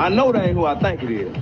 I know that ain't who I think it is.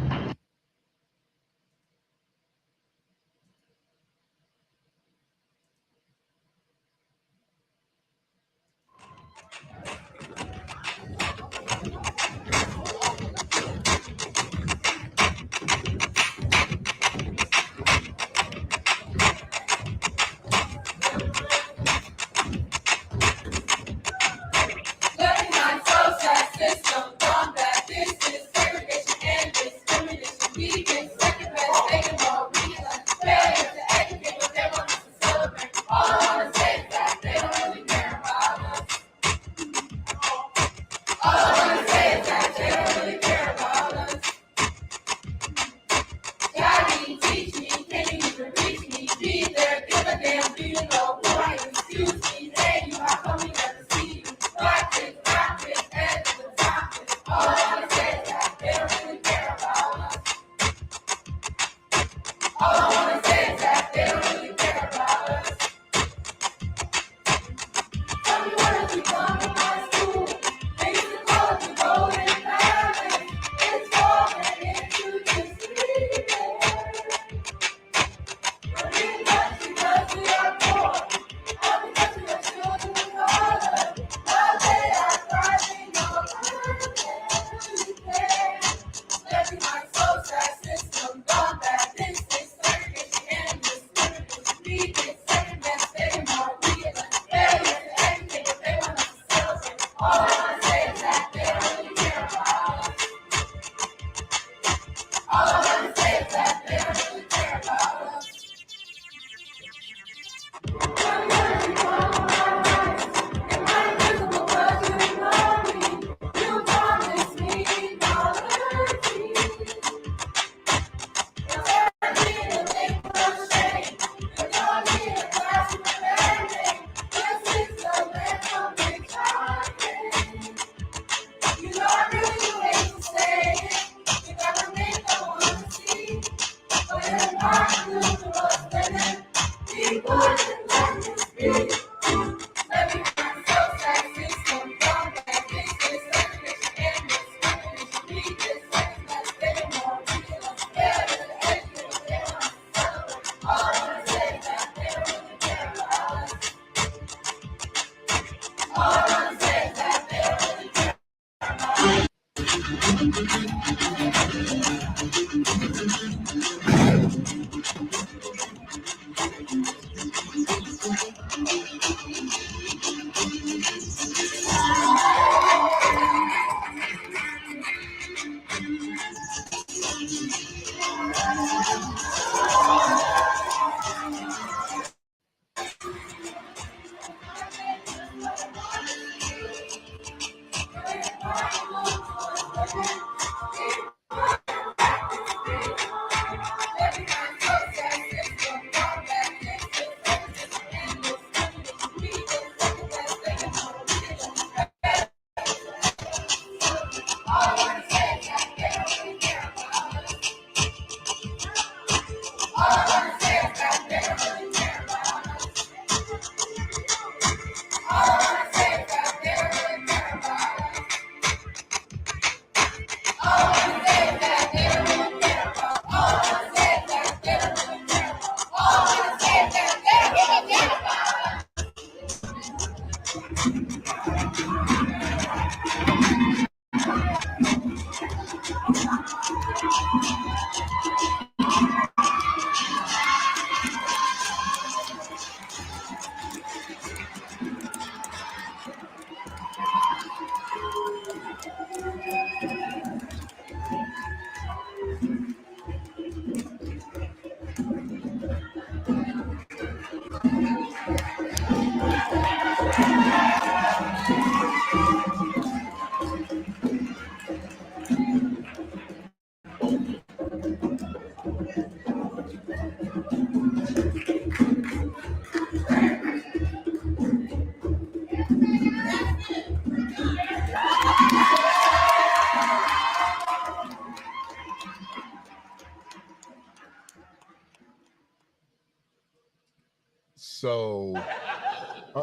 So, I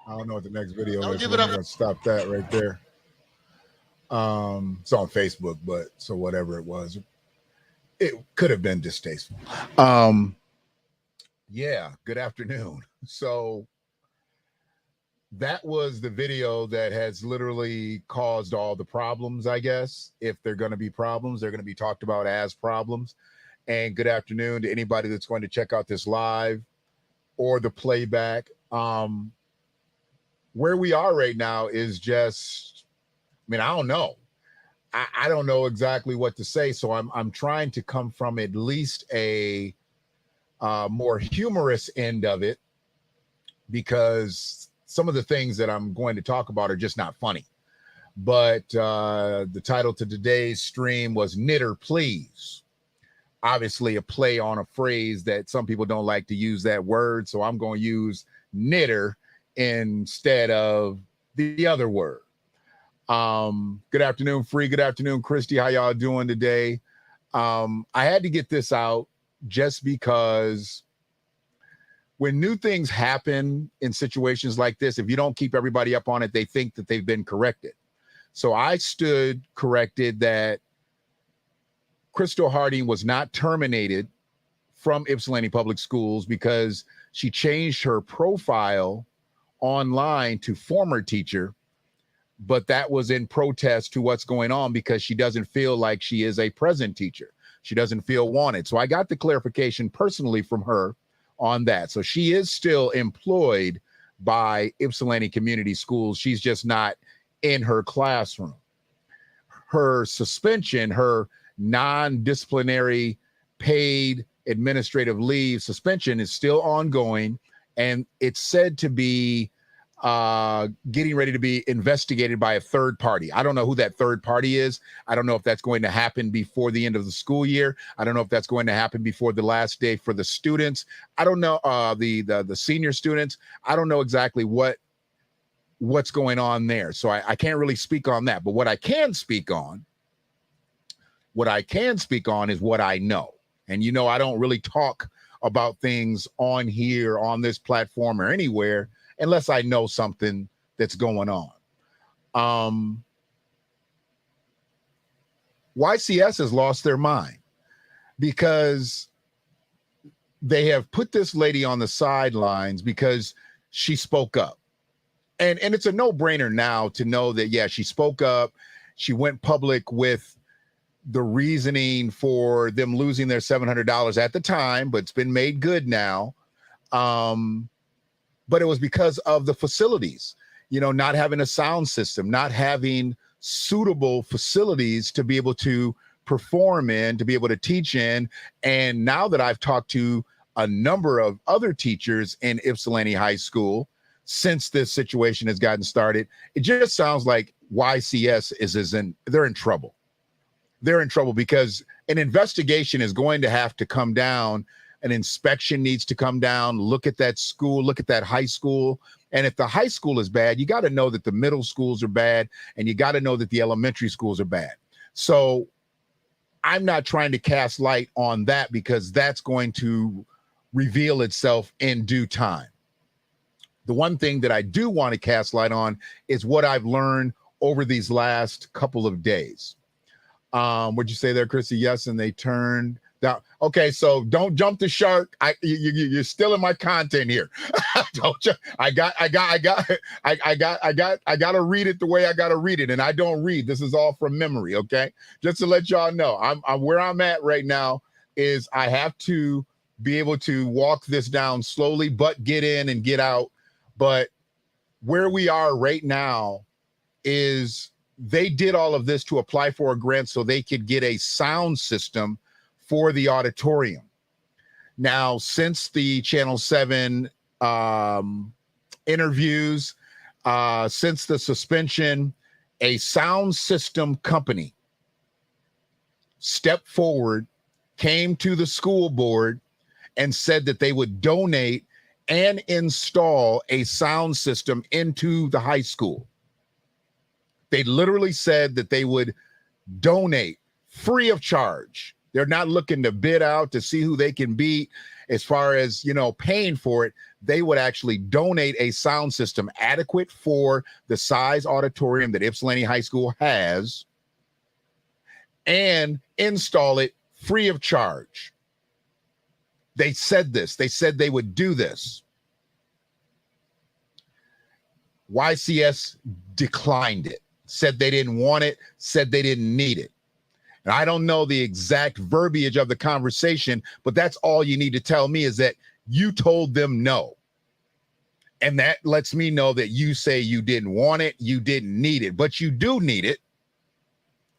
don't know what the next video is. We're going to stop that right there. It's on Facebook, but so whatever it was, it could have been distasteful. Yeah, good afternoon. So that was the video that has literally caused all the problems, I guess. If they're going to be problems, they're going to be talked about as problems. And good afternoon to anybody that's going to check out this live or the playback. Where we are right now is just, I mean, I don't know. I don't know exactly what to say. So I'm trying to come from at least a more humorous end of it, because some of the things that I'm going to talk about are just not funny. But the title to today's stream was Knitter Please. Obviously a play on a phrase that some people don't like to use that word. So I'm going to use knitter instead of the other word. Good afternoon, Free. Good afternoon, Christy. How y'all doing today? I had to get this out just because when new things happen in situations like this, if you don't keep everybody up on it, they think that they've been corrected. So I stood corrected that Crystal Harding was not terminated from Ypsilanti Public Schools because she changed her profile online to former teacher, but that was in protest to what's going on because she doesn't feel like she is a present teacher. She doesn't feel wanted. So I got the clarification personally from her on that. So she is still employed by Ypsilanti Community Schools. She's just not in her classroom. Her suspension, her non-disciplinary paid administrative leave suspension is still ongoing, and it's said to be getting ready to be investigated by a third party. I don't know who that third party is. I don't know if that's going to happen before the end of the school year. I don't know if that's going to happen before the last day for the students. I don't know, the senior students. I don't know exactly what's going on there. So I can't really speak on that. But what I can speak on is what I know. And you know, I don't really talk about things on here, on this platform or anywhere, unless I know something that's going on. YCS has lost their mind because they have put this lady on the sidelines because she spoke up. And it's a no-brainer now to know that, yeah, she spoke up. She went public with the reasoning for them losing their $700 at the time, but it's been made good now. But it was because of the facilities, you know, not having a sound system, not having suitable facilities to be able to perform in, to be able to teach in. And now that I've talked to a number of other teachers in Ypsilanti High School since this situation has gotten started, it just sounds like YCS they're in trouble. They're in trouble because an investigation is going to have to come down. An inspection needs to come down, look at that school, look at that high school. And if the high school is bad, you got to know that the middle schools are bad, and you got to know that the elementary schools are bad. So I'm not trying to cast light on that because that's going to reveal itself in due time. The one thing that I do want to cast light on is what I've learned over these last couple of days. What'd you say there, Chrissy? Yes, and they turned down. Okay, so don't jump the shark. You're still in my content here. Don't you? I gotta read it the way I gotta read it, and I don't read. This is all from memory. Okay, just to let y'all know, I'm where I'm at right now. Is I have to be able to walk this down slowly, but get in and get out. But where we are right now is they did all of this to apply for a grant so they could get a sound system for the auditorium. Now, since the Channel 7 interviews, since the suspension, a sound system company stepped forward, came to the school board, and said that they would donate and install a sound system into the high school. They literally said that they would donate free of charge They're not looking to bid out to see who they can beat as far as, paying for it. They would actually donate a sound system adequate for the size auditorium that Ypsilanti High School has and install it free of charge. They said this. They said they would do this. YCS declined it, said they didn't want it, said they didn't need it. And I don't know the exact verbiage of the conversation, but that's all you need to tell me is that you told them no. And that lets me know that you say you didn't want it, you didn't need it, but you do need it.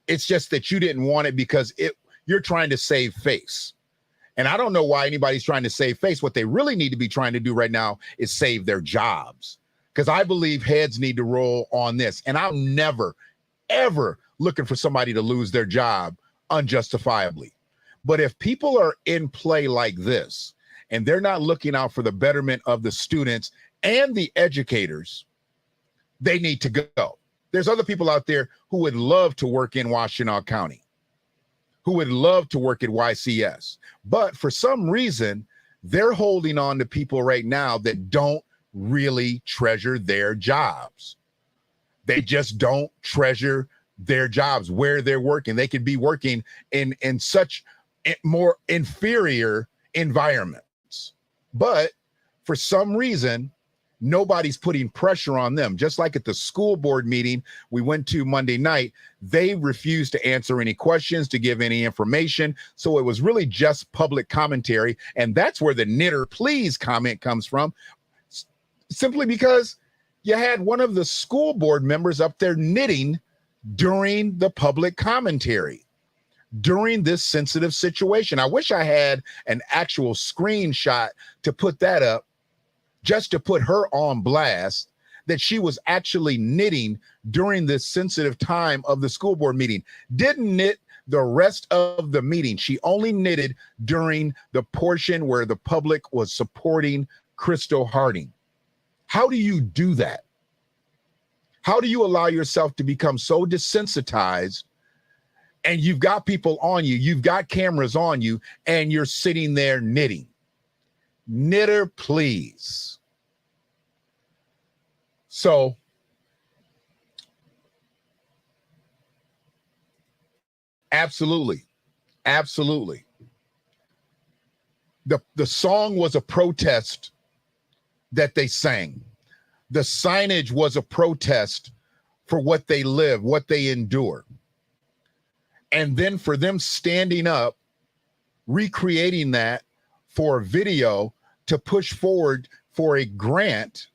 It's just that you didn't want it because you're trying to save face. And I don't know why anybody's trying to save face. What they really need to be trying to do right now is save their jobs. Because I believe heads need to roll on this. And I'm never, ever looking for somebody to lose their job unjustifiably. But if people are in play like this, and they're not looking out for the betterment of the students and the educators, they need to go. There's other people out there who would love to work in Washtenaw County, who would love to work at YCS. But for some reason, they're holding on to people right now that don't really treasure their jobs. They just don't treasure their jobs where they're working. They could be working in such more inferior environments. But for some reason, nobody's putting pressure on them. Just like at the school board meeting we went to Monday night, they refused to answer any questions, to give any information. So it was really just public commentary. And that's where the knitter please comment comes from. Simply because you had one of the school board members up there knitting during the public commentary, during this sensitive situation. I wish I had an actual screenshot to put that up, just to put her on blast, that she was actually knitting during this sensitive time of the school board meeting. Didn't knit the rest of the meeting. She only knitted during the portion where the public was supporting Crystal Harding. How do you do that? How do you allow yourself to become so desensitized, and you've got people on you, you've got cameras on you, and you're sitting there knitting? Knitter, please. So absolutely. The song was a protest that they sang. The signage was a protest for what they live, what they endure. And then for them standing up, recreating that for a video to push forward for a grant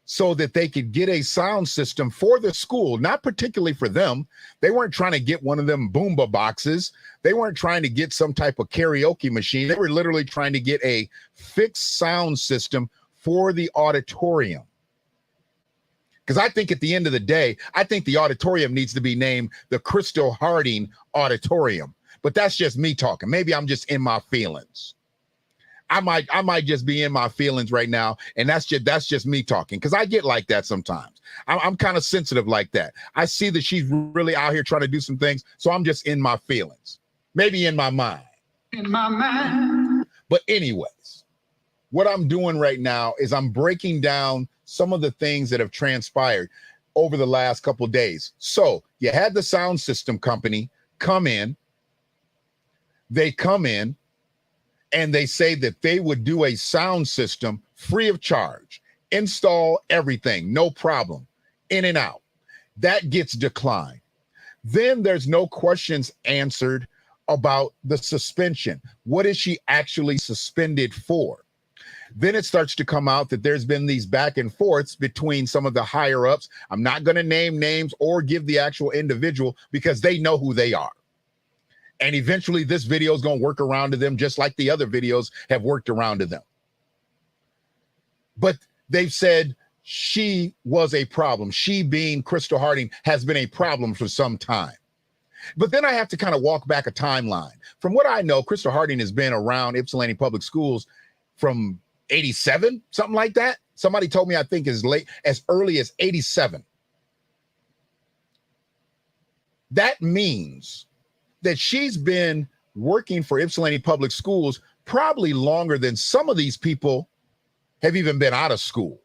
so that they could get a sound system for the school, not particularly for them. They weren't trying to get one of them Boomba boxes. They weren't trying to get some type of karaoke machine. They were literally trying to get a fixed sound system for the auditorium. Because I think at the end of the day, I think the auditorium needs to be named the Crystal Harding Auditorium. But that's just me talking. Maybe I'm just in my feelings. I might just be in my feelings right now, and that's just me talking, because I get like that sometimes. I'm kind of sensitive like that. I see that she's really out here trying to do some things, so I'm just in my feelings, maybe in my mind. In my mind. But anyways, what I'm doing right now is I'm breaking down some of the things that have transpired over the last couple of days. So you had the sound system company come in. They come in and they say that they would do a sound system free of charge, install everything, no problem, in and out. That gets declined. Then there's no questions answered about the suspension. What is she actually suspended for? Then it starts to come out that there's been these back and forths between some of the higher ups. I'm not going to name names or give the actual individual because they know who they are. And eventually this video is going to work around to them just like the other videos have worked around to them. But they've said she was a problem. She, being Crystal Harding, has been a problem for some time. But then I have to kind of walk back a timeline. From what I know, Crystal Harding has been around Ypsilanti Public Schools from 87, something like that. Somebody told me, I think as early as 87. That means that she's been working for Ypsilanti Public Schools probably longer than some of these people have even been out of school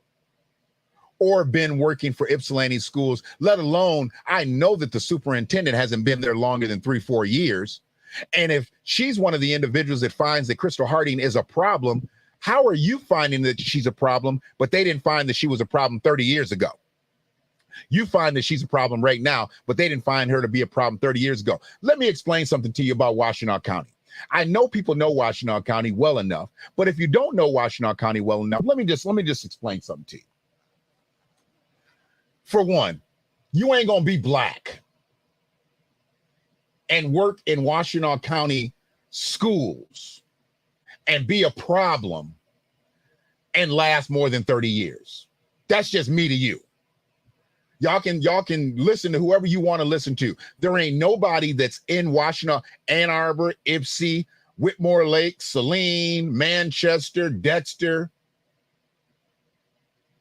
or been working for Ypsilanti schools, let alone I know that the superintendent hasn't been there longer than 3-4 years. And if she's one of the individuals that finds that Crystal Harding is a problem, how are you finding that she's a problem, but they didn't find that she was a problem 30 years ago? You find that she's a problem right now, but they didn't find her to be a problem 30 years ago. Let me explain something to you about Washtenaw County. I know people know Washtenaw County well enough, but if you don't know Washtenaw County well enough, let me just explain something to you. For one, you ain't gonna be black and work in Washtenaw County schools and be a problem and last more than 30 years. That's just me to you. Y'all can listen to whoever you want to listen to. There ain't nobody that's in Washtenaw, Ann Arbor, Ypsi, Whitmore Lake, Saline, Manchester, Dexter.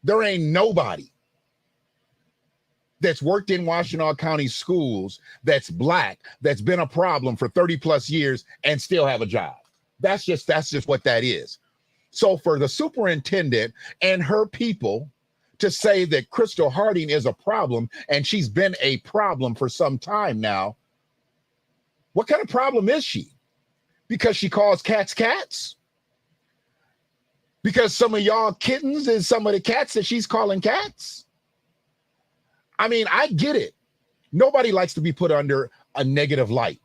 There ain't nobody that's worked in Washtenaw County schools that's black, that's been a problem for 30 plus years and still have a job. That's just what that is. So for the superintendent and her people to say that Crystal Harding is a problem and she's been a problem for some time now, what kind of problem is she? Because she calls cats cats? Because some of y'all kittens is some of the cats that she's calling cats? I mean, I get it. Nobody likes to be put under a negative light.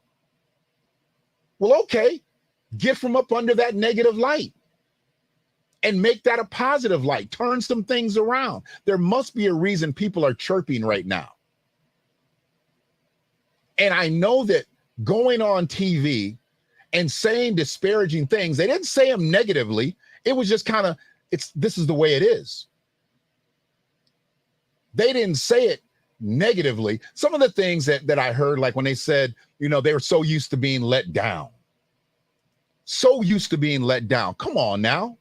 Well, okay, get from up under that negative light and make that a positive light. Turn some things around. There must be a reason people are chirping right now. And I know that going on TV and saying disparaging things, they didn't say them negatively. It was just kind of, this is the way it is. They didn't say it negatively. Some of the things that I heard, like when they said, you know, they were so used to being let down. So used to being let down. Come on now.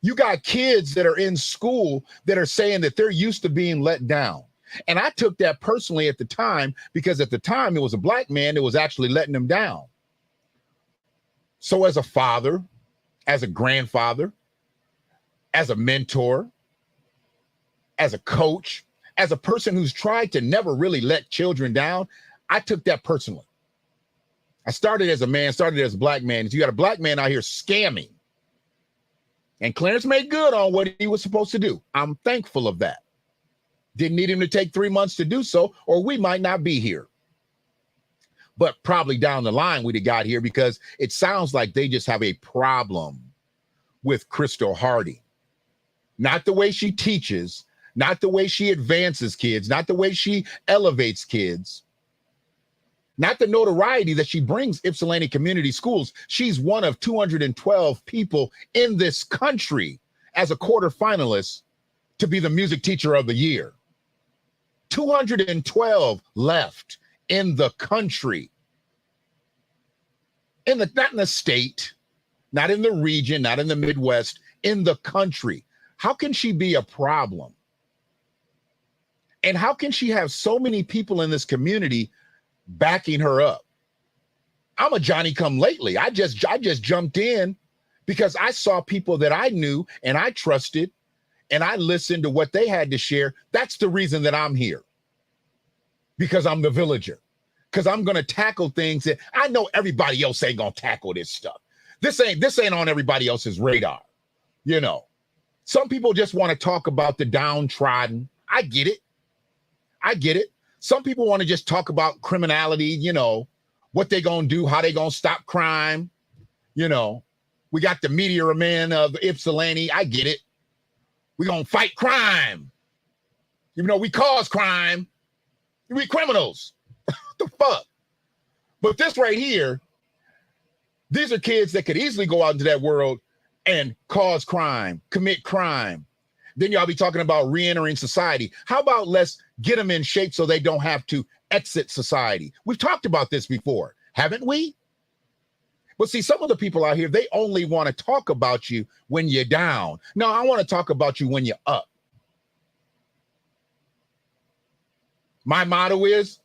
You got kids that are in school that are saying that they're used to being let down. And I took that personally at the time, because at the time it was a black man that was actually letting them down. So as a father, as a grandfather, as a mentor, as a coach, as a person who's tried to never really let children down, I took that personally. I started as a man, started as a black man. You got a black man out here scamming. And Clarence made good on what he was supposed to do. I'm thankful of that. Didn't need him to take 3 months to do so, or we might not be here. But probably down the line we'd have got here, because it sounds like they just have a problem with Crystal Harding. Not the way she teaches, not the way she advances kids, not the way she elevates kids, not the notoriety that she brings Ypsilanti Community Schools. She's one of 212 people in this country as a quarterfinalist to be the music teacher of the year. 212 left in the country. Not in the state, not in the region, not in the Midwest, in the country. How can she be a problem? And how can she have so many people in this community backing her up? I'm a Johnny come lately. I just jumped in because I saw people that I knew and I trusted, and I listened to what they had to share. That's the reason that I'm here, because I'm the villager, because I'm going to tackle things that I know everybody else ain't going to tackle this stuff. This ain't on everybody else's radar. You know, some people just want to talk about the downtrodden. I get it. Some people want to just talk about criminality, you know, what they going to do, how they going to stop crime. You know, we got the meteor man of Ypsilanti. I get it. We're going to fight crime. Even though we cause crime, we criminals. What the fuck? But this right here, these are kids that could easily go out into that world and cause crime, commit crime. Then y'all be talking about re-entering society. How about let's get them in shape so they don't have to exit society? We've talked about this before, haven't we? But see, some of the people out here, they only want to talk about you when you're down. No, I want to talk about you when you're up. My motto is,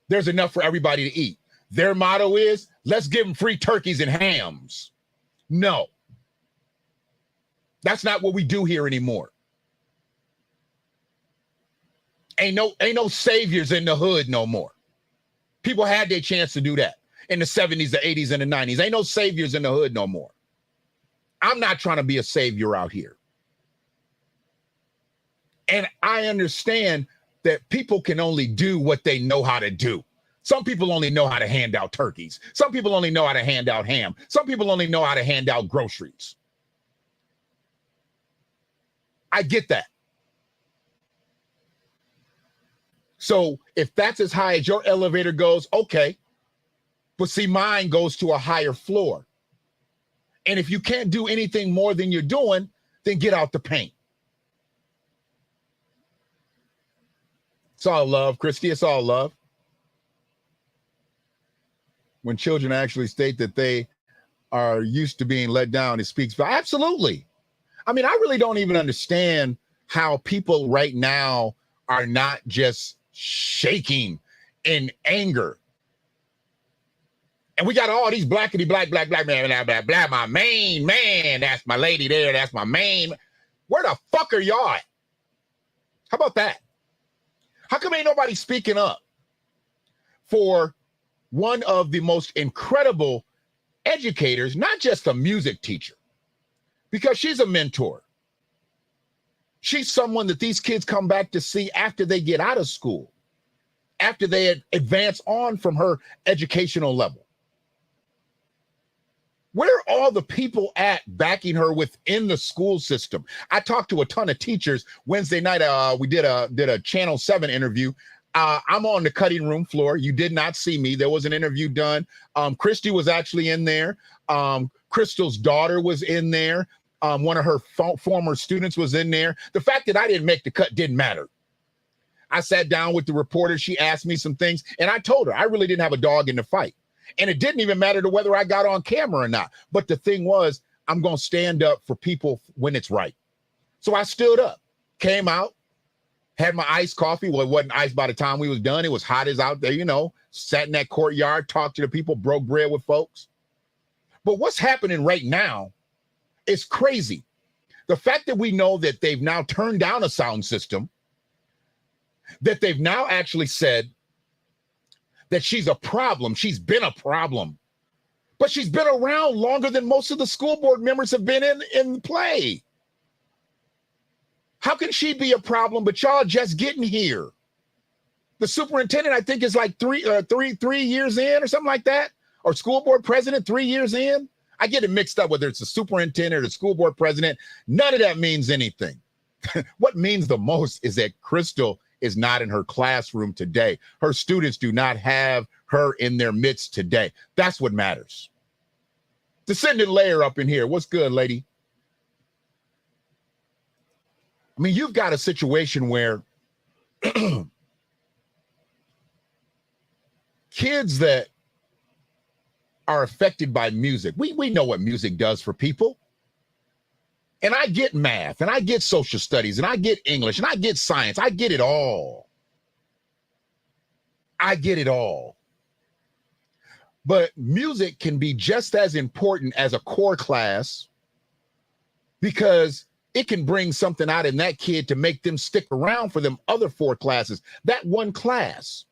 there's enough for everybody to eat. Their motto is, let's give them free turkeys and hams. No, that's not what we do here anymore. Ain't no saviors in the hood no more. People had their chance to do that in the 70s, the 80s, and the 90s. Ain't no saviors in the hood no more. I'm not trying to be a savior out here. And I understand that people can only do what they know how to do. Some people only know how to hand out turkeys. Some people only know how to hand out ham. Some people only know how to hand out groceries. I get that. So if that's as high as your elevator goes, okay. But see, mine goes to a higher floor. And if you can't do anything more than you're doing, then get out the paint. It's all love, Christy. It's all love. When children actually state that they are used to being let down, it speaks for absolutely. I mean, I really don't even understand how people right now are not just shaking in anger. And we got all these blackity black man, blah, blah, blah, my main man. That's my lady there. That's my main. Where the fuck are y'all at? How about that? How come ain't nobody speaking up for one of the most incredible educators, not just a music teacher, because she's a mentor. She's someone that these kids come back to see after they get out of school, after they advance on from her educational level. Where are all the people at backing her within the school system? I talked to a ton of teachers Wednesday night. We did a Channel 7 interview. I'm on the cutting room floor. You did not see me. There was an interview done. Christy was actually in there. Crystal's daughter was in there. One of her former students was in there. The fact that I didn't make the cut didn't matter. I sat down with the reporter. She asked me some things, and I told her I really didn't have a dog in the fight. And it didn't even matter to whether I got on camera or not. But the thing was, I'm going to stand up for people when it's right. So I stood up, came out, had my iced coffee. Well, it wasn't iced by the time we was done. It was hot as out there, you know, sat in that courtyard, talked to the people, broke bread with folks. But what's happening right now is crazy. The fact that we know that they've now turned down a sound system, that they've now actually said that she's a problem. She's been a problem. But she's been around longer than most of the school board members have been in play. How can she be a problem, but y'all just getting here? The superintendent, I think, is like three years in or something like that. Or school board president, 3 years in. I get it mixed up whether it's the superintendent or the school board president. None of that means anything. What means the most is that Crystal is not in her classroom today. Her students do not have her in their midst today. That's what matters. Descendant layer up in here. What's good, lady? I mean, you've got a situation where kids that are affected by music, we know what music does for people. And I get math, and I get social studies, and I get English, and I get science. I get it all. I get it all. But music can be just as important as a core class because it can bring something out in that kid to make them stick around for them other 4 classes. That one class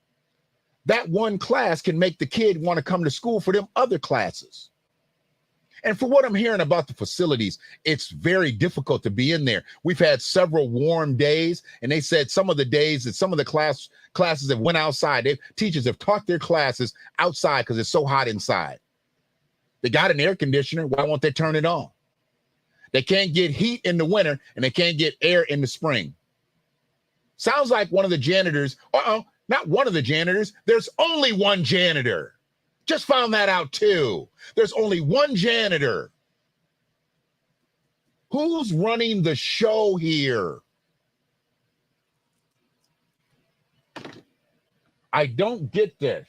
can make the kid want to come to school for them other classes. And for what I'm hearing about the facilities, it's very difficult to be in there. We've had several warm days, and they said some of the days that some of the classes have went outside. Teachers have taught their classes outside because it's so hot inside. They got an air conditioner. Why won't they turn it on? They can't get heat in the winter, and they can't get air in the spring. Sounds like one of the janitors. Not one of the janitors. There's only one janitor. Just found that out too. There's only one janitor. Who's running the show here? I don't get this.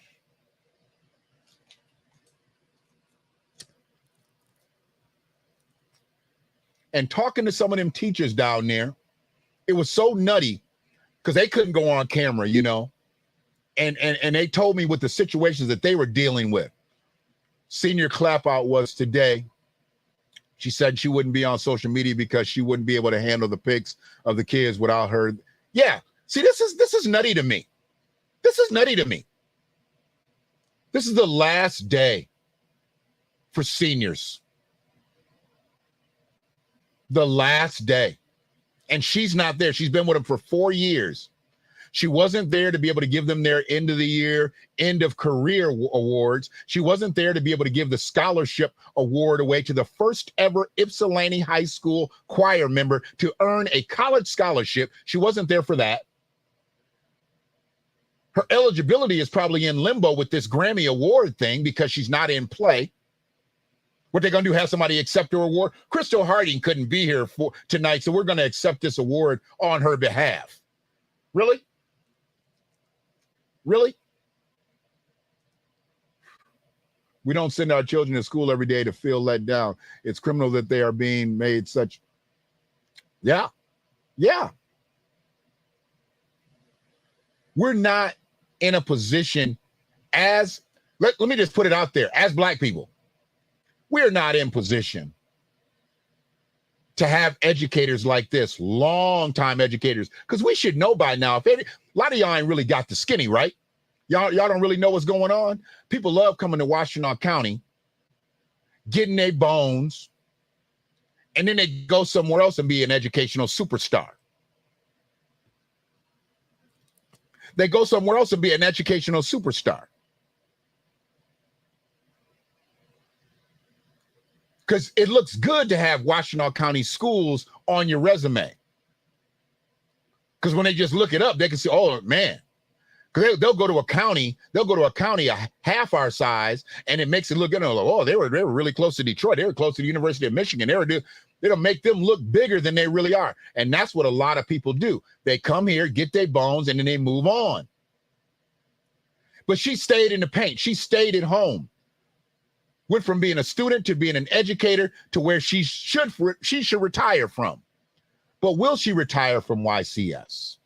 And talking to some of them teachers down there, it was so nutty because they couldn't go on camera, you know. And they told me with the situations that they were dealing with. Senior clap out was today. She said she wouldn't be on social media because she wouldn't be able to handle the pics of the kids without her. Yeah. See, this is nutty to me. This is nutty to me. This is the last day for seniors. The last day. And she's not there. She's been with them for 4 years. She wasn't there to be able to give them their end of the year, end of career awards. She wasn't there to be able to give the scholarship award away to the first ever Ypsilanti High School choir member to earn a college scholarship. She wasn't there for that. Her eligibility is probably in limbo with this Grammy Award thing because she's not in play. What they're going to do, have somebody accept her award? Crystal Harding couldn't be here for tonight, so we're going to accept this award on her behalf. Really? Really? We don't send our children to school every day to feel let down. It's criminal that they are being made such. Yeah. Yeah. We're not in a position as, let me just put it out there, as Black people, we're not in position to have educators like this, long-time educators, because we should know by now. A lot of y'all ain't really got the skinny, right? Y'all don't really know what's going on. People love coming to Washtenaw County, getting their bones, and then they go somewhere else and be an educational superstar. They go somewhere else and be an educational superstar. Because it looks good to have Washtenaw County schools on your resume. Because when they just look it up, they can see, oh, man. Because they'll go to a county a half our size, and it makes it look good. Like, oh, they were really close to Detroit. They were close to the University of Michigan. It'll make them look bigger than they really are. And that's what a lot of people do. They come here, get their bones, and then they move on. But she stayed in the paint. She stayed at home. Went from being a student to being an educator to where she should retire from. But will she retire from YCS?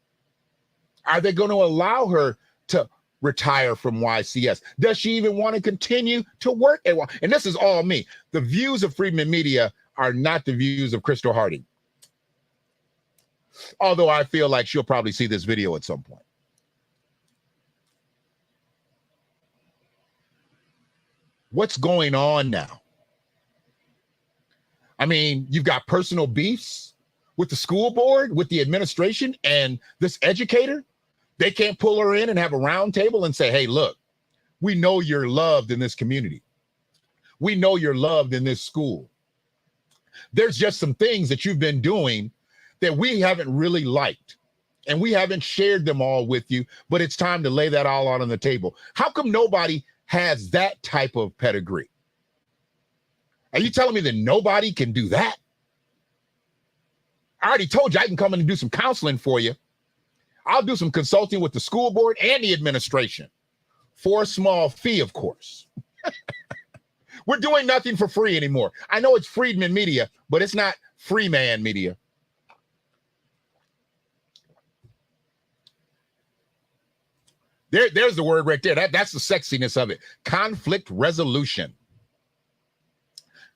Are they going to allow her to retire from YCS? Does she even want to continue to work at YCS? And this is all me. The views of Freedman Media are not the views of Crystal Harding. Although I feel like she'll probably see this video at some point. What's going on now? I mean, you've got personal beefs with the school board, with the administration, and this educator. They can't pull her in and have a round table and say, hey, look, we know you're loved in this community. We know you're loved in this school. There's just some things that you've been doing that we haven't really liked, and we haven't shared them all with you, but it's time to lay that all out on the table. How come nobody has that type of pedigree? Are you telling me that nobody can do that? I already told you I can come in and do some counseling for you. I'll do some consulting with the school board and the administration for a small fee, of course. We're doing nothing for free anymore. I know it's Freedman Media, but it's not Freeman Media. There's the word right there. That's the sexiness of it. Conflict resolution.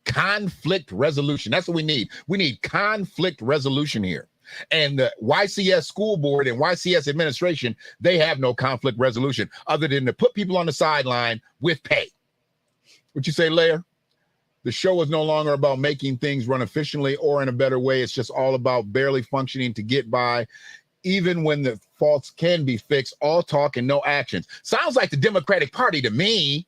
Conflict resolution. That's what we need. We need conflict resolution here. And the YCS school board and YCS administration, they have no conflict resolution other than to put people on the sideline with pay. What you say, Leah? The show is no longer about making things run efficiently or in a better way. It's just all about barely functioning to get by. Even when the faults can be fixed, all talk and no actions. Sounds like the Democratic Party to me.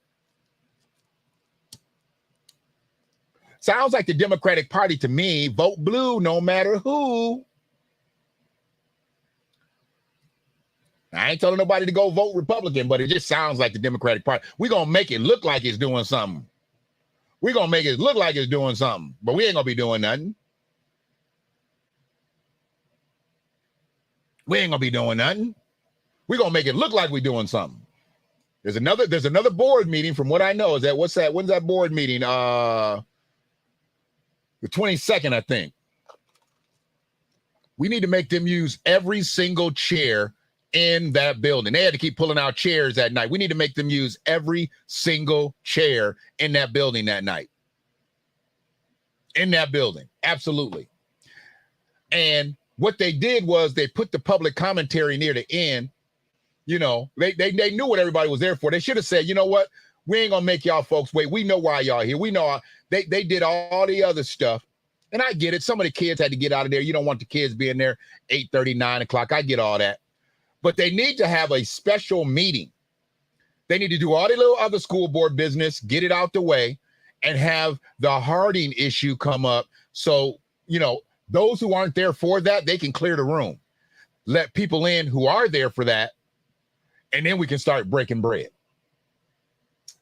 Sounds like the Democratic Party to me. Vote blue no matter who. I ain't telling nobody to go vote Republican, but it just sounds like the Democratic Party. We're going to make it look like it's doing something. We're going to make it look like it's doing something, but we ain't going to be doing nothing. We ain't going to be doing nothing. We're going to make it look like we're doing something. There's another board meeting from what I know. Is that, what's that? When's that board meeting? The 22nd, I think. We need to make them use every single chair in that building. They had to keep pulling out chairs at night. We need to make them use every single chair in that building that night. In that building. Absolutely. And what they did was they put the public commentary near the end. You know, they knew what everybody was there for. They should have said, you know what? We ain't gonna make y'all folks wait. We know why y'all here. We know they did all the other stuff. And I get it. Some of the kids had to get out of there. You don't want the kids being there 8:30, 9 o'clock. I get all that. But they need to have a special meeting. They need to do all the little other school board business, get it out the way, and have the Harding issue come up. So, you know, those who aren't there for that, they can clear the room. Let people in who are there for that, and then we can start breaking bread.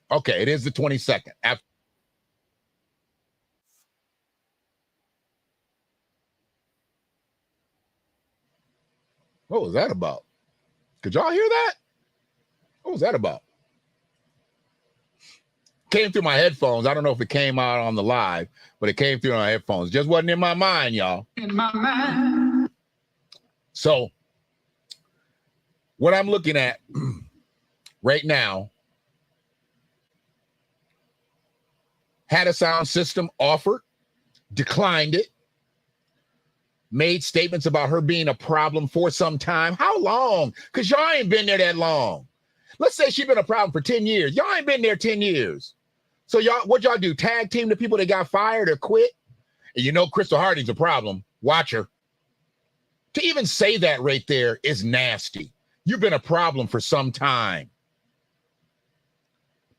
Okay, it is the 22nd. What was that about? Could y'all hear that? What was that about? Came through my headphones. I don't know if it came out on the live, but it came through on my headphones. Just wasn't in my mind, y'all. In my mind. So, what I'm looking at right now, had a sound system offered, declined it, made statements about her being a problem for some time. How long? Because y'all ain't been there that long. Let's say she's been a problem for 10 years. Y'all ain't been there 10 years. So y'all, what y'all do? Tag team the people that got fired or quit? And you know Crystal Harding's a problem. Watch her. To even say that right there is nasty. You've been a problem for some time.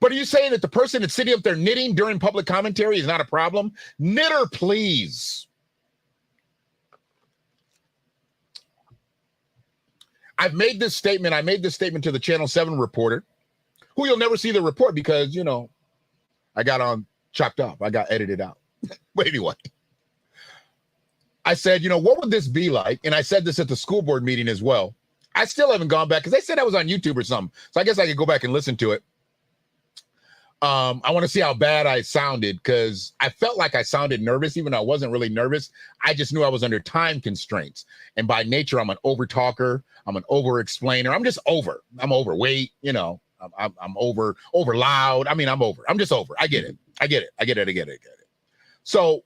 But are you saying that the person that's sitting up there knitting during public commentary is not a problem? Knitter, please. I've made this statement. I made this statement to the Channel 7 reporter, who you'll never see the report because, you know, I got on chopped up. I got edited out. But anyway, I said, you know, what would this be like? And I said this at the school board meeting as well. I still haven't gone back because they said I was on YouTube or something. So I guess I could go back and listen to it. I want to see how bad I sounded because I felt like I sounded nervous, even though I wasn't really nervous. I just knew I was under time constraints. And by nature, I'm an over talker. I'm an over explainer. I'm just over. I'm overweight. You know, I'm over loud. I mean, I'm over. I'm just over. I get it. So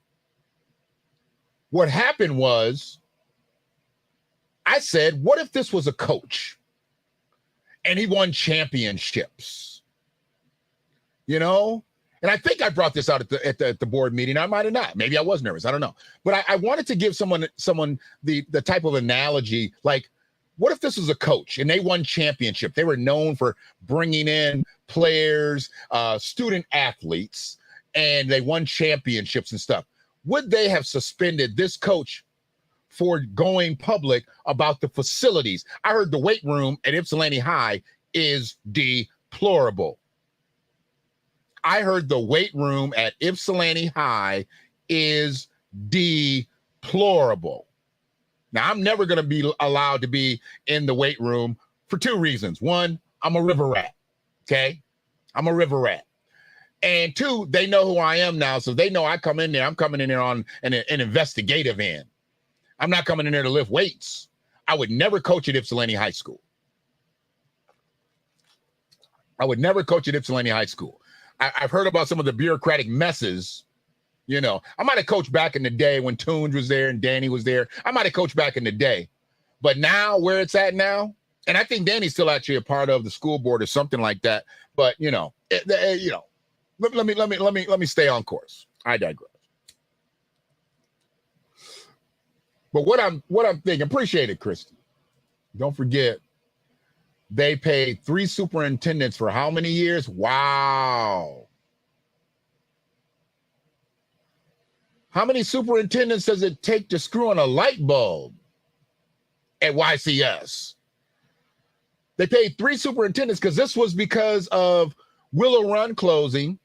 what happened was I said, what if this was a coach and he won championships? You know, and I think I brought this out at the board meeting. I might have not. Maybe I was nervous. I don't know. But I wanted to give someone the type of analogy, like, what if this was a coach and they won championship? They were known for bringing in players, student athletes, and they won championships and stuff. Would they have suspended this coach for going public about the facilities? I heard the weight room at Ypsilanti High is deplorable. I heard the weight room at Ypsilanti High is deplorable. Now, I'm never going to be allowed to be in the weight room for two reasons. One, I'm a river rat, okay? I'm a river rat. And two, they know who I am now, so they know I come in there. I'm coming in there on an investigative end. I'm not coming in there to lift weights. I would never coach at Ypsilanti High School. I would never coach at Ypsilanti High School. I've heard about some of the bureaucratic messes. You know, I might have coached back in the day when Toons was there and Danny was there. I might have coached back in the day. But now, where it's at now, and I think Danny's still actually a part of the school board or something like that. But, you know, let me stay on course. I digress. But what I'm thinking, appreciate it, Kristen. Don't forget, they paid 3 superintendents for how many years? Wow. How many superintendents does it take to screw on a light bulb at YCS? They paid 3 superintendents because this was because of Willow Run closing.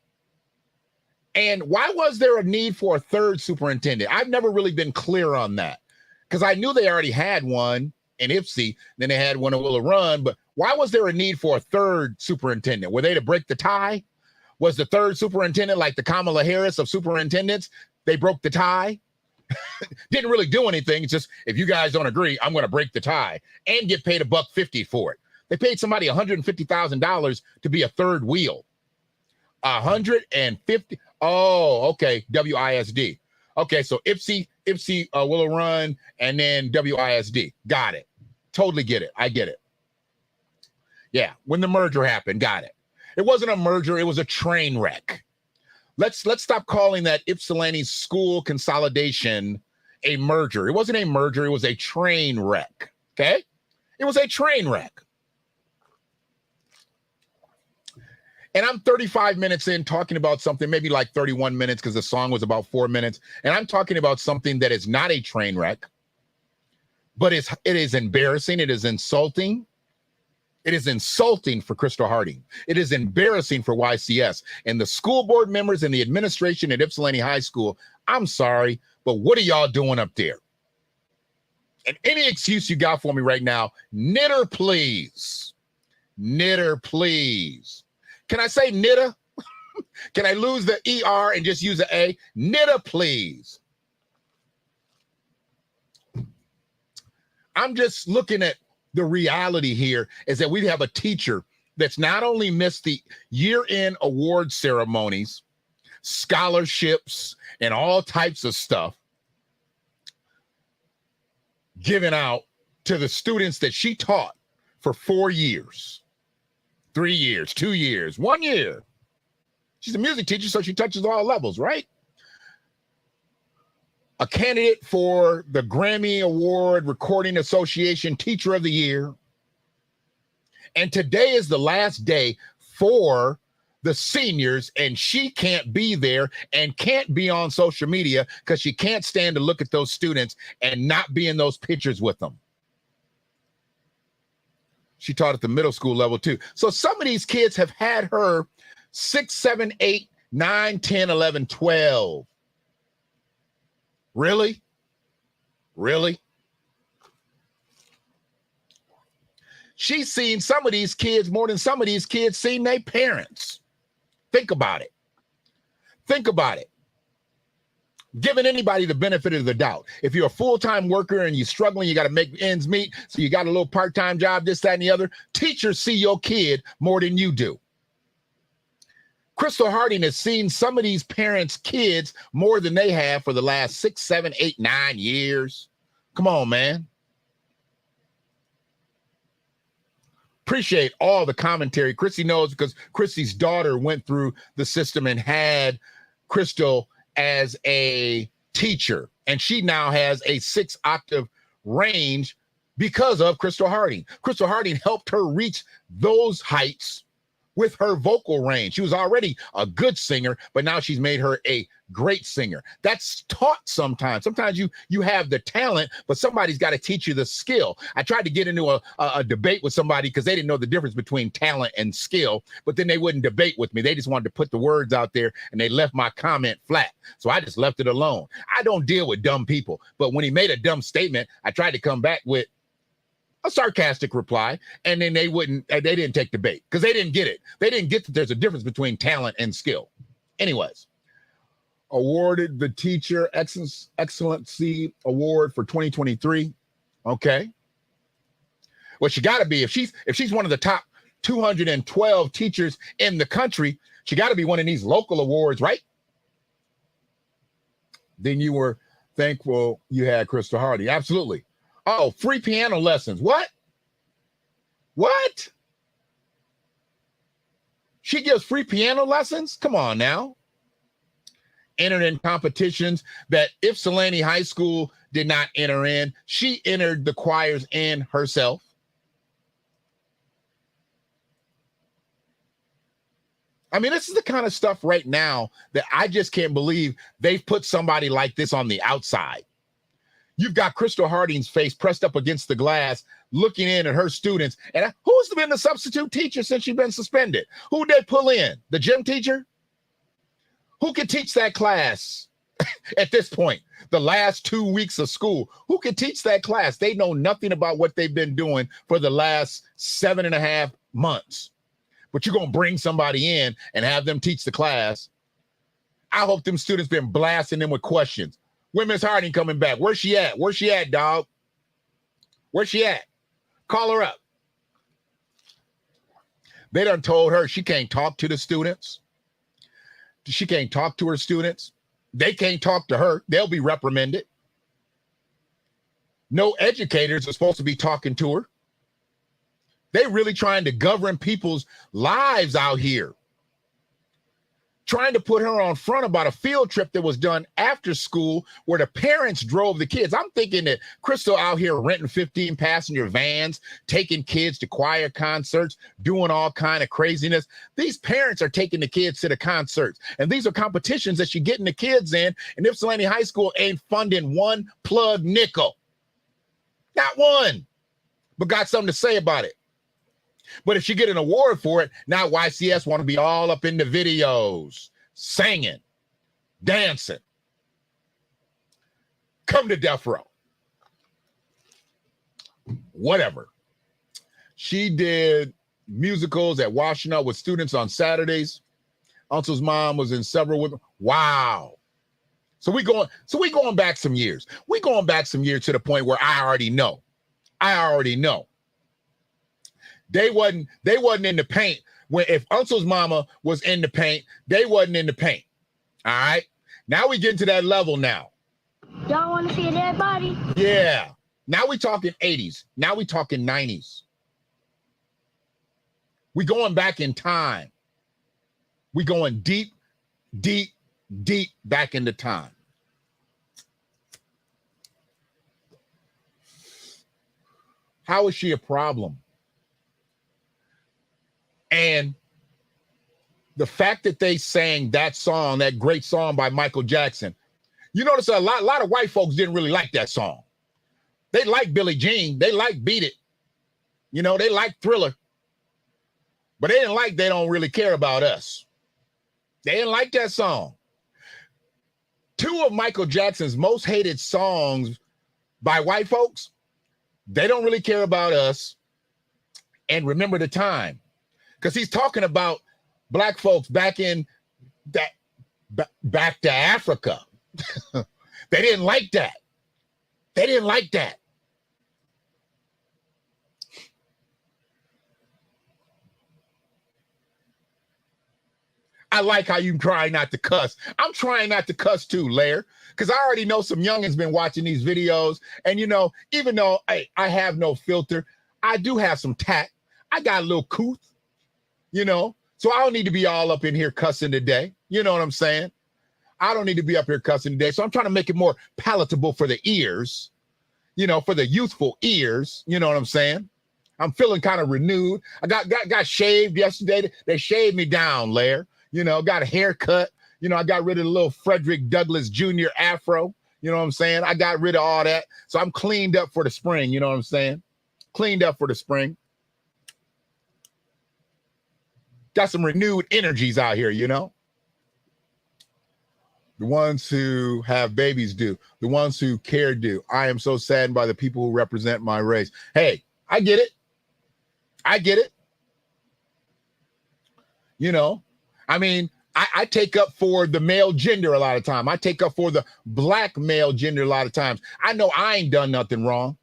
And why was there a need for a 3rd superintendent? I've never really been clear on that because I knew they already had one in Ipsy, then they had one in Willow Run, but why was there a need for a 3rd superintendent? Were they to break the tie? Was the 3rd superintendent like the Kamala Harris of superintendents? They broke the tie? Didn't really do anything. It's just, if you guys don't agree, I'm going to break the tie and get paid $1.50 for it. They paid somebody $150,000 to be a third wheel. 150. Oh, okay. WISD. Okay, so IPSI Willow Run, and then WISD. Got it. Totally get it. I get it. Yeah, when the merger happened, got it. It wasn't a merger. It was a train wreck. Let's stop calling that Ypsilanti school consolidation a merger. It wasn't a merger. It was a train wreck. Okay? It was a train wreck. And I'm 35 minutes in talking about something, maybe like 31 minutes because the song was about 4 minutes. And I'm talking about something that is not a train wreck, but it is embarrassing. It is insulting. It is insulting for Crystal Harding. It is embarrassing for YCS and the school board members and the administration at Ypsilanti High School. I'm sorry, but what are y'all doing up there? And any excuse you got for me right now, knitter, please. Knitter, please. Can I say knitter? Can I lose the ER and just use the A? Knitter, please. I'm just looking at the reality here is that we have a teacher that's not only missed the year-end award ceremonies, scholarships, and all types of stuff given out to the students that she taught for 4 years. 3 years, 2 years, 1 year. She's a music teacher, so she touches all levels, right? A candidate for the Grammy Award Recording Association Teacher of the Year. And today is the last day for the seniors, and she can't be there and can't be on social media because she can't stand to look at those students and not be in those pictures with them. She taught at the middle school level too. So some of these kids have had her 6, 7, 8, 9, 10, 11, 12. Really? Really? She's seen some of these kids more than some of these kids seen their parents. Think about it. Think about it. Giving anybody the benefit of the doubt. If you're a full-time worker and you're struggling, you got to make ends meet, so you got a little part-time job, this, that, and the other, teachers see your kid more than you do. Crystal Harding has seen some of these parents' kids more than they have for the last 6, 7, 8, 9 years. Come on, man. Appreciate all the commentary. Chrissy knows because Chrissy's daughter went through the system and had Crystal as a teacher, and she now has a 6-octave range because of Crystal Harding. Crystal Harding helped her reach those heights with her vocal range. She was already a good singer, but now she's made her a great singer. That's taught sometimes. Sometimes you have the talent, but somebody's got to teach you the skill. I tried to get into a debate with somebody because they didn't know the difference between talent and skill, but then they wouldn't debate with me. They just wanted to put the words out there, and they left my comment flat. So I just left it alone. I don't deal with dumb people, but when he made a dumb statement, I tried to come back with a sarcastic reply, and then they didn't take the bait because they didn't get it. They didn't get that there's a difference between talent and skill. Anyways, awarded the Teacher Excellency Award for 2023. Okay. Well, she got to be, if she's one of the top 212 teachers in the country, she got to be one of these local awards, right? Then you were thankful you had Crystal Harding. Absolutely. Oh, free piano lessons. What? What? She gives free piano lessons? Come on now. Entered in competitions that Ypsilanti High School did not enter in. She entered the choirs in herself. I mean, this is the kind of stuff right now that I just can't believe they've put somebody like this on the outside. You've got Crystal Harding's face pressed up against the glass, looking in at her students. And who's been the substitute teacher since she's been suspended? Who'd they pull in? The gym teacher? Who could teach that class at this point? The last 2 weeks of school. Who could teach that class? They know nothing about what they've been doing for the last 7.5 months. But you're going to bring somebody in and have them teach the class. I hope them students been blasting them with questions. When Miss Harding coming back? Where's she at? Where's she at, dog? Where's she at? Call her up. They done told her she can't talk to the students. She can't talk to her students. They can't talk to her. They'll be reprimanded. No educators are supposed to be talking to her. They really trying to govern people's lives out here. Trying to put her on front about a field trip that was done after school where the parents drove the kids. I'm thinking that Crystal out here renting 15 passenger vans, taking kids to choir concerts, doing all kind of craziness. These parents are taking the kids to the concerts. And these are competitions that she's getting the kids in. And Ypsilanti High School ain't funding one plug nickel. Not one. But got something to say about it. But if she get an award for it, now YCS want to be all up in the videos, singing, dancing. Come to death row. Whatever. She did musicals at Washington with students on Saturdays. Uncle's mom was in several with. Wow. So we going back some years. We going back some years to the point where I already know. They wasn't in the paint when if Uncle's mama was in the paint, they wasn't in the paint. All right. Now we get to that level now. Y'all want to see a dead body? Yeah. Now we talking 80s. Now we talking 90s. We going back in time. We going deep, deep, deep back into time. How is she a problem? And the fact that they sang that song, that great song by Michael Jackson, you notice a lot of white folks didn't really like that song. They like Billie Jean. They like Beat It. You know, they like Thriller. But they didn't like They Don't Really Care About Us. They didn't like that song. Two of Michael Jackson's most hated songs by white folks, They Don't Really Care About Us and Remember the Time. Because he's talking about black folks back in that back to Africa. They didn't like that. They didn't like that. I like how you try not to cuss. I'm trying not to cuss too, Lair, because I already know some youngins been watching these videos. And, you know, even though I have no filter, I do have some tact. I got a little couth. You know, so I don't need to be all up in here cussing today. You know what I'm saying? I don't need to be up here cussing today. So I'm trying to make it more palatable for the ears, you know, for the youthful ears. You know what I'm saying? I'm feeling kind of renewed. I got shaved yesterday. They shaved me down, Lair. You know, got a haircut. You know, I got rid of the little Frederick Douglass Jr. afro. You know what I'm saying? I got rid of all that. So I'm cleaned up for the spring. You know what I'm saying? Cleaned up for the spring. Got some renewed energies out here, you know? The ones who have babies do. The ones who care do. I am so saddened by the people who represent my race. Hey, I get it. I get it. You know, I mean, I take up for the male gender a lot of time. I take up for the black male gender a lot of times. I know I ain't done nothing wrong.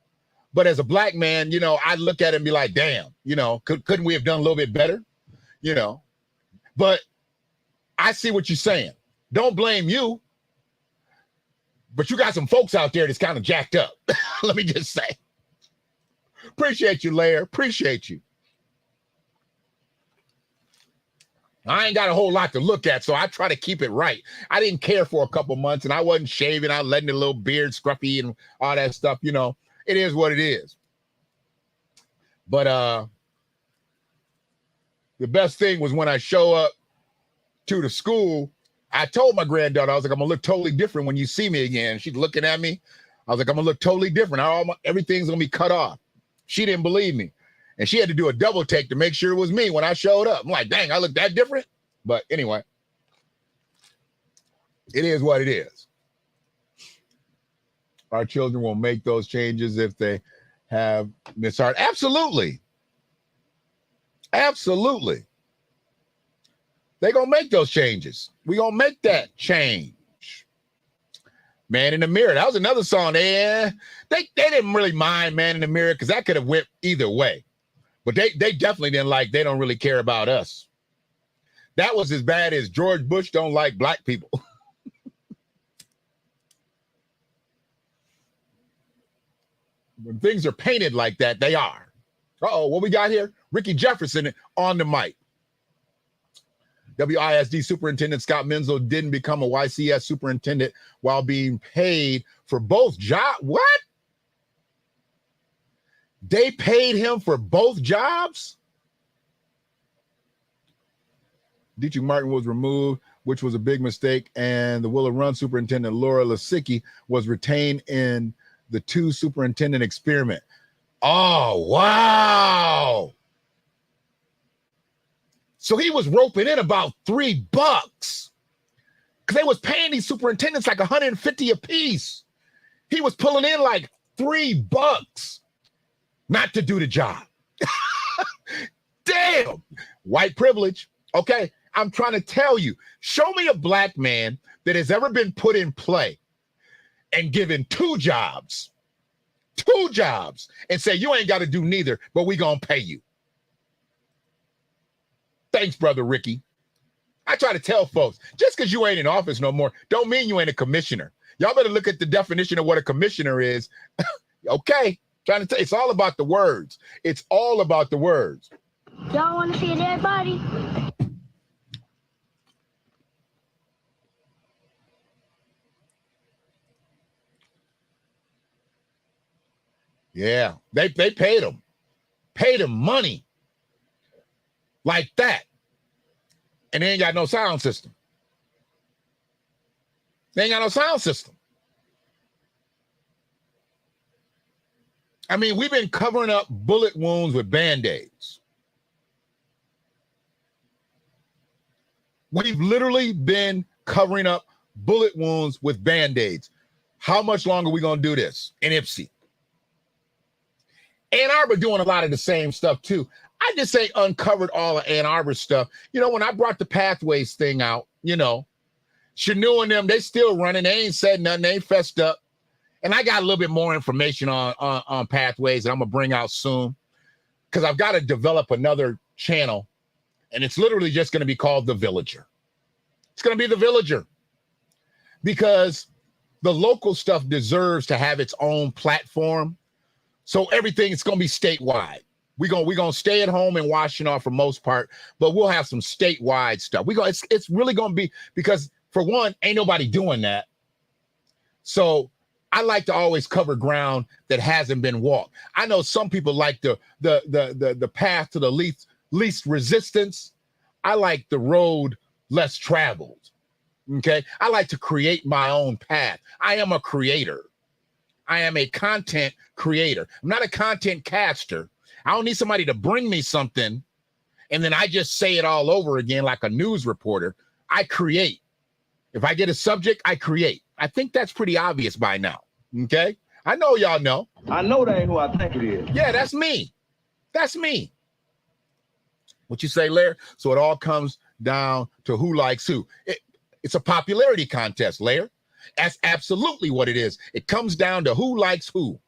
But as a black man, you know, I look at it and be like, damn, you know, couldn't we have done a little bit better? You know, but I see what you're saying. Don't blame you. But you got some folks out there that's kind of jacked up. Let me just say. Appreciate you, Lair. Appreciate you. I ain't got a whole lot to look at, so I try to keep it right. I didn't care for a couple months, and I wasn't shaving. I was letting the little beard scruffy and all that stuff. You know, it is what it is. But the best thing was when I show up to the school, I told my granddaughter, I was like, I'm going to look totally different when you see me again. She's looking at me. I was like, I'm going to look totally different. Everything's going to be cut off. She didn't believe me. And she had to do a double take to make sure it was me when I showed up. I'm like, dang, I look that different? But anyway, it is what it is. Our children will make those changes if they have Miss Hart. Absolutely. Absolutely. They're going to make those changes. We're going to make that change. Man in the Mirror. That was another song. They didn't really mind Man in the Mirror because that could have went either way. But they definitely didn't like, they don't really care about us. That was as bad as George Bush don't like black people. When things are painted like that, they are. Uh-oh, what we got here? Ricky Jefferson on the mic. WISD Superintendent Scott Menzel didn't become a YCS superintendent while being paid for both jobs. What? They paid him for both jobs? Dietrich Martin was removed, which was a big mistake, and the Willow Run superintendent, Laura Lasicki, was retained in the 2 superintendent experiment. Oh, wow. So he was roping in about $3 because they was paying these superintendents like $150 a piece. He was pulling in like $3 not to do the job. Damn. White privilege. Okay. I'm trying to tell you, show me a black man that has ever been put in play and given 2 jobs, and say, you ain't got to do neither, but we going to pay you. Thanks, Brother Ricky. I try to tell folks, just because you ain't in office no more, don't mean you ain't a commissioner. Y'all better look at the definition of what a commissioner is. Okay. Trying to tell you, it's all about the words. It's all about the words. Y'all want to see a dead body? Yeah, they paid him money like that, and they ain't got no sound system. They ain't got no sound system. I mean, we've been covering up bullet wounds with Band-Aids. We've literally been covering up bullet wounds with Band-Aids. How much longer are we going to do this in Ipsy? Ann Arbor doing a lot of the same stuff too. I just say uncovered all of Ann Arbor stuff. You know, when I brought the Pathways thing out, you know, Shanu and them, they still running. They ain't said nothing. They ain't fessed up. And I got a little bit more information on Pathways that I'm going to bring out soon because I've got to develop another channel, and it's literally just going to be called The Villager. It's going to be The Villager because the local stuff deserves to have its own platform. So everything is going to be statewide. We're going to stay at home in Washington for most part, but we'll have some statewide stuff. It's really going to be, because for one, ain't nobody doing that. So I like to always cover ground that hasn't been walked. I know some people like the path to the least resistance. I like the road less traveled. Okay. I like to create my own path. I am a creator. I am a content creator. I'm not a content caster. I don't need somebody to bring me something and then I just say it all over again like a news reporter. I create. If I get a subject, I create. I think that's pretty obvious by now. Okay? I know y'all know. I know that ain't who I think it is. Yeah, that's me. That's me. What you say, Lair? So it all comes down to who likes who. It's a popularity contest, Lair. That's absolutely what it is. It comes down to who likes who.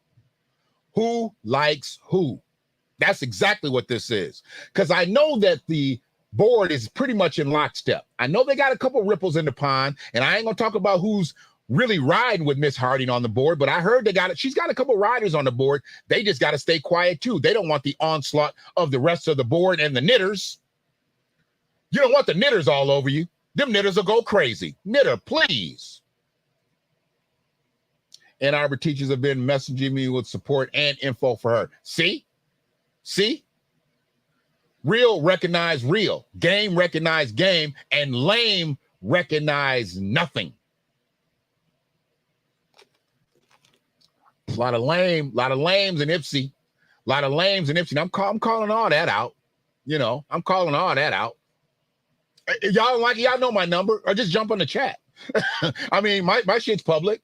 Who likes who. That's exactly what this is. Because I know that the board is pretty much in lockstep. I know they got a couple ripples in the pond, and I ain't going to talk about who's really riding with Miss Harding on the board, but I heard she's got a couple riders on the board. They just got to stay quiet too. They don't want the onslaught of the rest of the board and the knitters. You don't want the knitters all over you. Them knitters will go crazy. Knitter, please. Ann Arbor teachers have been messaging me with support and info for her. See? Real recognize real. Game recognize game. And lame recognize nothing. A lot of lames in Ipsy. I'm calling all that out. You know, I'm calling all that out. Y'all know my number, or just jump on the chat. I mean, my shit's public.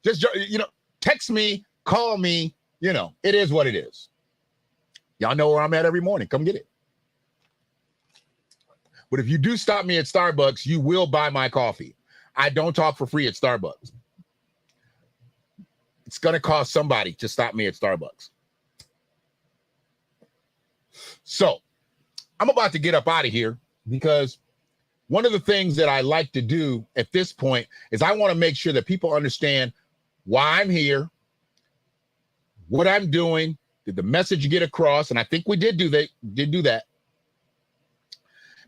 Just, you know, text me, call me, you know, it is what it is. Y'all know where I'm at every morning. Come get it. But if you do stop me at Starbucks, you will buy my coffee. I don't talk for free at Starbucks. It's going to cost somebody to stop me at Starbucks. So I'm about to get up out of here because one of the things that I like to do at this point is I want to make sure that people understand why I'm here, what I'm doing, did the message get across? And I think we did do that,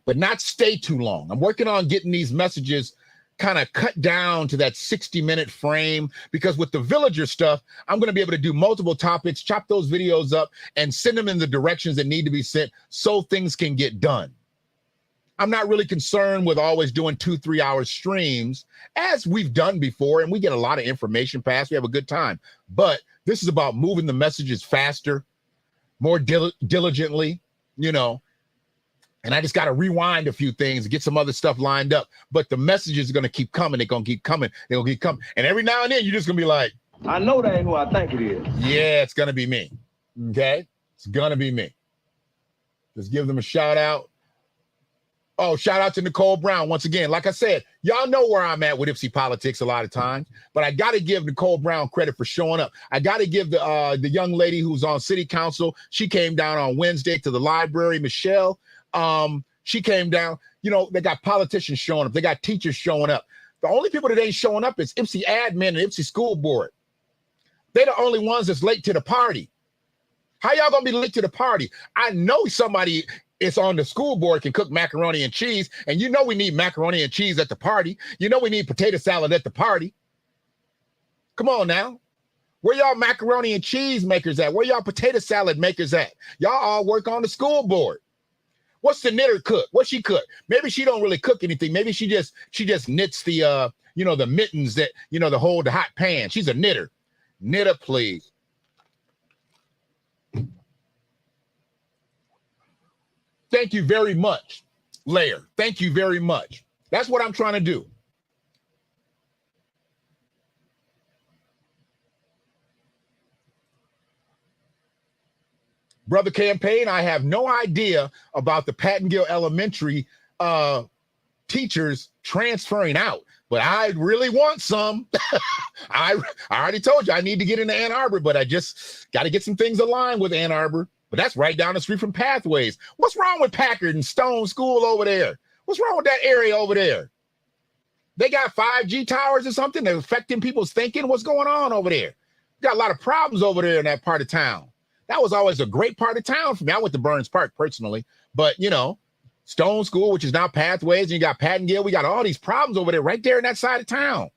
but not stay too long. I'm working on getting these messages kind of cut down to that 60-minute frame, because with the villager stuff, I'm going to be able to do multiple topics, chop those videos up, and send them in the directions that need to be sent so things can get done. I'm not really concerned with always doing 2-3 hour streams, as we've done before, and we get a lot of information passed. We have a good time. But this is about moving the messages faster, more diligently, you know. And I just got to rewind a few things, get some other stuff lined up. But the messages are going to keep coming. They're going to keep coming. They're going to keep coming. And every now and then, you're just going to be like, I know that ain't who I think it is. yeah, it's going to be me. Okay? It's going to be me. Just give them a shout out. Oh, shout out to Nicole Brown. Once again, like I said, y'all know where I'm at with Ipsy Politics a lot of times, but I got to give Nicole Brown credit for showing up. I got to give the young lady who's on city council. She came down on Wednesday to the library, Michelle. She came down. You know, they got politicians showing up. They got teachers showing up. The only people that ain't showing up is Ipsy admin and Ipsy school board. They're the only ones that's late to the party. How y'all gonna be late to the party? I know somebody is on the school board can cook macaroni and cheese, and you know we need macaroni and cheese at the party. You know we need potato salad at the party. Come on now. Where y'all macaroni and cheese makers at? Where y'all potato salad makers at? Y'all all work on the school board. What's the knitter cook? What she cook? Maybe she don't really cook anything. Maybe she just knits the the mittens that to hold the hot pan. She's a knitter. Knitter, please. Thank you very much, Lair. Thank you very much. That's what I'm trying to do. Brother Campaign, I have no idea about the Pattongill Elementary teachers transferring out, but I really want some. I already told you I need to get into Ann Arbor, but I just got to get some things aligned with Ann Arbor. But that's right down the street from Pathways. What's wrong with Packard and Stone School over there? What's wrong with that area over there? They got 5G towers or something that's affecting people's thinking. What's going on over there? Got a lot of problems over there in that part of town. That was always a great part of town for me. I went to Burns Park personally, but Stone School, which is now Pathways, and you got Pattongill. We got all these problems over there right there in that side of town.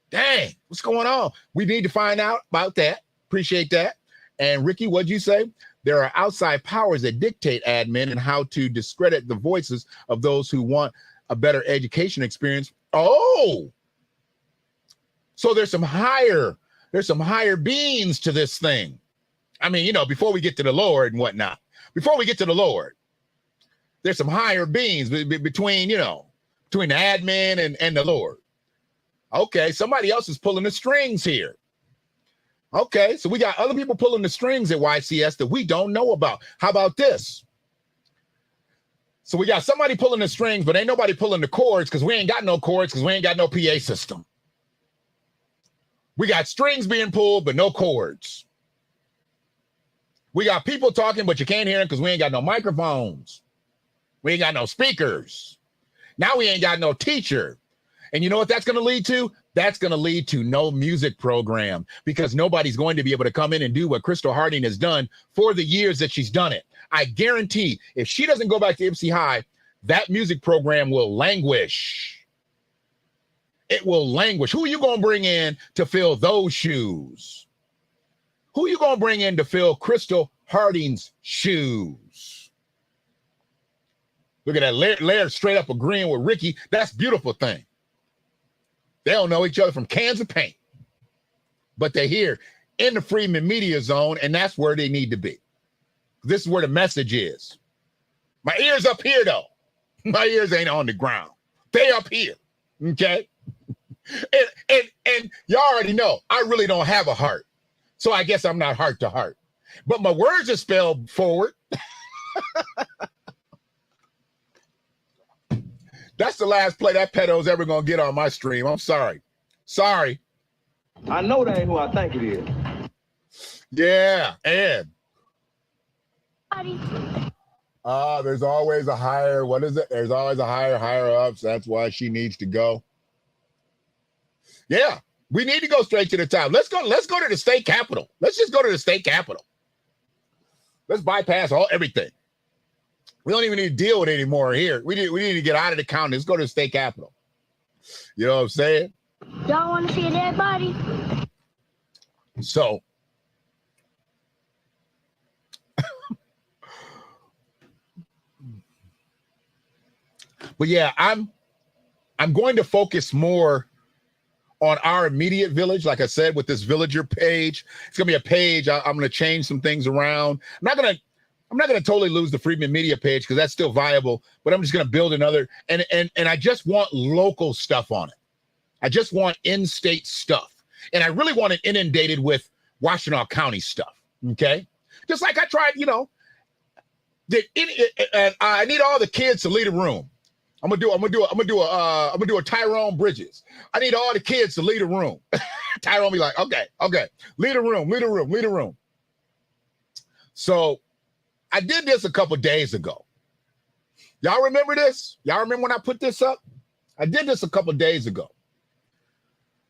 Dang, what's going on? We need to find out about that. Appreciate that. And Ricky, what'd you say? There are outside powers that dictate admin and how to discredit the voices of those who want a better education experience. Oh, so there's some higher beings to this thing. I mean, before we get to the Lord and whatnot, there's some higher beings between the admin and the Lord. Okay, somebody else is pulling the strings here. Okay, so we got other people pulling the strings at YCS that we don't know about. How about this? So we got somebody pulling the strings, but ain't nobody pulling the cords because we ain't got no cords because we ain't got no PA system. We got strings being pulled, but no cords. We got people talking, but you can't hear them because we ain't got no microphones. We ain't got no speakers. Now we ain't got no teacher. And you know what that's going to lead to? That's going to lead to no music program because nobody's going to be able to come in and do what Crystal Harding has done for the years that she's done it. I guarantee if she doesn't go back to Ipsy High, that music program will languish. It will languish. Who are you going to bring in to fill those shoes? Who are you going to bring in to fill Crystal Harding's shoes? Look at that. Laird straight up agreeing with Ricky. That's a beautiful thing. They don't know each other from cans of paint, but they're here in the Freeman Media Zone, and that's where they need to be. This is where the message is. My ears up here, though. My ears ain't on the ground. They up here, okay? And y'all already know, I really don't have a heart, so I guess I'm not heart to heart. But my words are spelled forward. That's the last play that pedo's ever going to get on my stream. I'm sorry. Sorry. I know that ain't who I think it is. Yeah, and Buddy. there's always a higher, what is it? There's always a higher ups. That's why she needs to go. Yeah, we need to go straight to the top. Let's go to the state capitol. Let's just go to the state capitol. Let's bypass everything. We don't even need to deal with it anymore here. We need to get out of the county. Let's go to the state capitol. You know what I'm saying? Y'all want to see a dead body? So, but yeah, I'm going to focus more on our immediate village. Like I said, with this villager page, it's gonna be a page. I'm gonna change some things around. I'm not gonna totally lose the Freedman Media page because that's still viable, but I'm just gonna build another. And I just want local stuff on it. I just want in-state stuff, and I really want it inundated with Washtenaw County stuff. Okay, just like I tried. You know, and I need all the kids to leave a room. I'm gonna do a Tyrone Bridges. I need all the kids to leave a room. Tyrone be like, okay, leave a room. So I did this a couple days ago. Y'all remember this? Y'all remember when I put this up? I did this a couple days ago.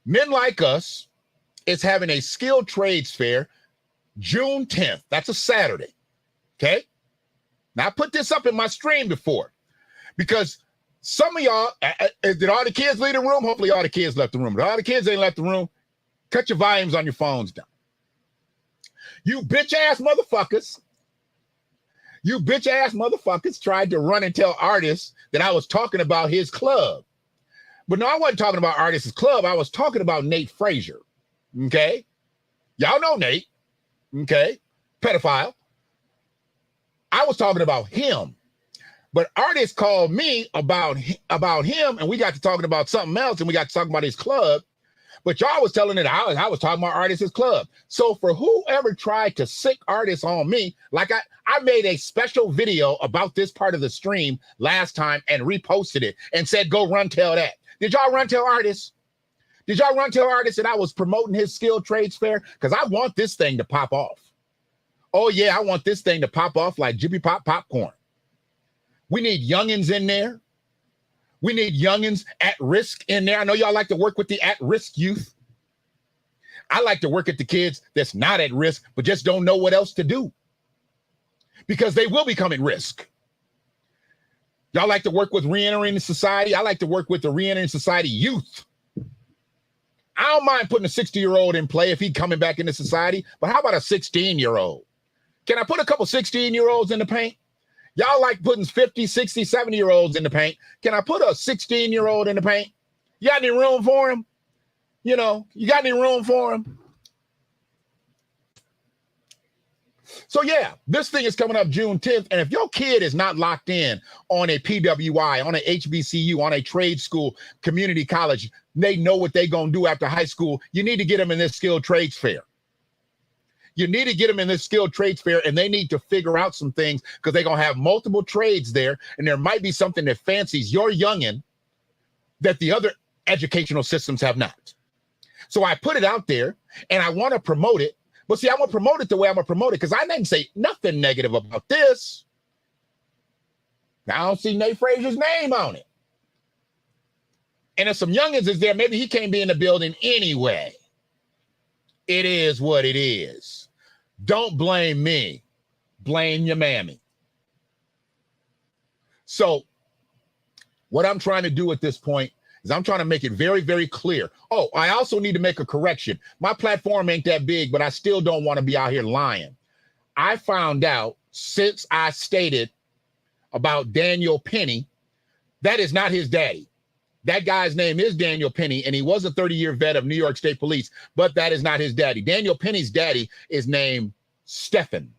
Men Like Us is having a skilled trades fair June 10th. That's a Saturday. Okay. Now I put this up in my stream before because some of y'all, did all the kids leave the room? Hopefully all the kids left the room. But all the kids ain't left the room. Cut your volumes on your phones down. You bitch ass motherfuckers. You bitch ass motherfuckers tried to run and tell artists that I was talking about his club. But no, I wasn't talking about artists' club. I was talking about Nate Frazier. Okay? Y'all know Nate. Okay? Pedophile. I was talking about him. But artists called me about him, and we got to talking about something else, and we got to talking about his club. But y'all was telling it I was talking about artists' club. So for whoever tried to sick artists on me, like I made a special video about this part of the stream last time and reposted it and said, go run tell that. Did y'all run tell artists? Did y'all run tell artists that I was promoting his skilled trades fair? Because I want this thing to pop off. Oh yeah, I want this thing to pop off like Jiffy Pop popcorn. We need youngins in there. We need youngins at risk in there. I know y'all like to work with the at-risk youth. I like to work at the kids that's not at risk, but just don't know what else to do because they will become at risk. Y'all like to work with re-entering society. I like to work with the re-entering society youth. I don't mind putting a 60-year-old in play if he's coming back into society, but how about a 16-year-old? Can I put a couple 16-year-olds in the paint? Y'all like putting 50, 60, 70-year-olds in the paint. Can I put a 16-year-old in the paint? You got any room for him? You know, you got any room for him? So yeah, this thing is coming up June 10th. And if your kid is not locked in on a PWI, on a HBCU, on a trade school, community college, they know what they're going to do after high school, you need to get them in this skilled trades fair. You need to get them in this skilled trades fair, and they need to figure out some things because they're going to have multiple trades there, and there might be something that fancies your youngin' that the other educational systems have not. So I put it out there, and I want to promote it. But see, I want to promote it the way I'm going to promote it because I didn't say nothing negative about this. Now, I don't see Nate Frazier's name on it. And if some youngins is there, maybe he can't be in the building anyway. It is what it is. Don't blame me. Blame your mammy. So what I'm trying to do at this point is I'm trying to make it very, very clear. Oh, I also need to make a correction. My platform ain't that big, but I still don't want to be out here lying. I found out since I stated about Daniel Penny, that is not his daddy. That guy's name is Daniel Penny, and he was a 30-year vet of New York State Police, but that is not his daddy. Daniel Penny's daddy is named Stephen.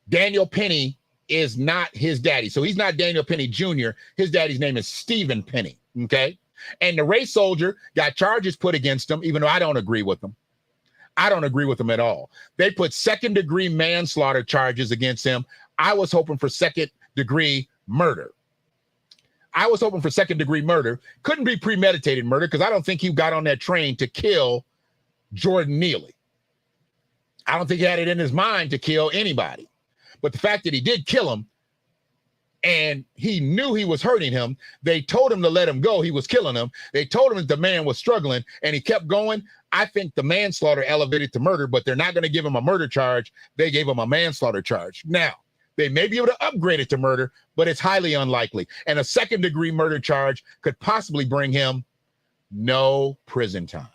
Daniel Penny is not his daddy. So he's not Daniel Penny Jr. His daddy's name is Stephen Penny, okay? And the race soldier got charges put against him, even though I don't agree with them. I don't agree with them at all. They put second-degree manslaughter charges against him. I was hoping for second-degree murder. I was hoping for second-degree murder. Couldn't be premeditated murder because I don't think he got on that train to kill Jordan Neely. I don't think he had it in his mind to kill anybody. But the fact that he did kill him and he knew he was hurting him, they told him to let him go. He was killing him. They told him that the man was struggling and he kept going. I think the manslaughter elevated to murder, but they're not going to give him a murder charge. They gave him a manslaughter charge. Now, they may be able to upgrade it to murder, but it's highly unlikely. And a second-degree murder charge could possibly bring him no prison time.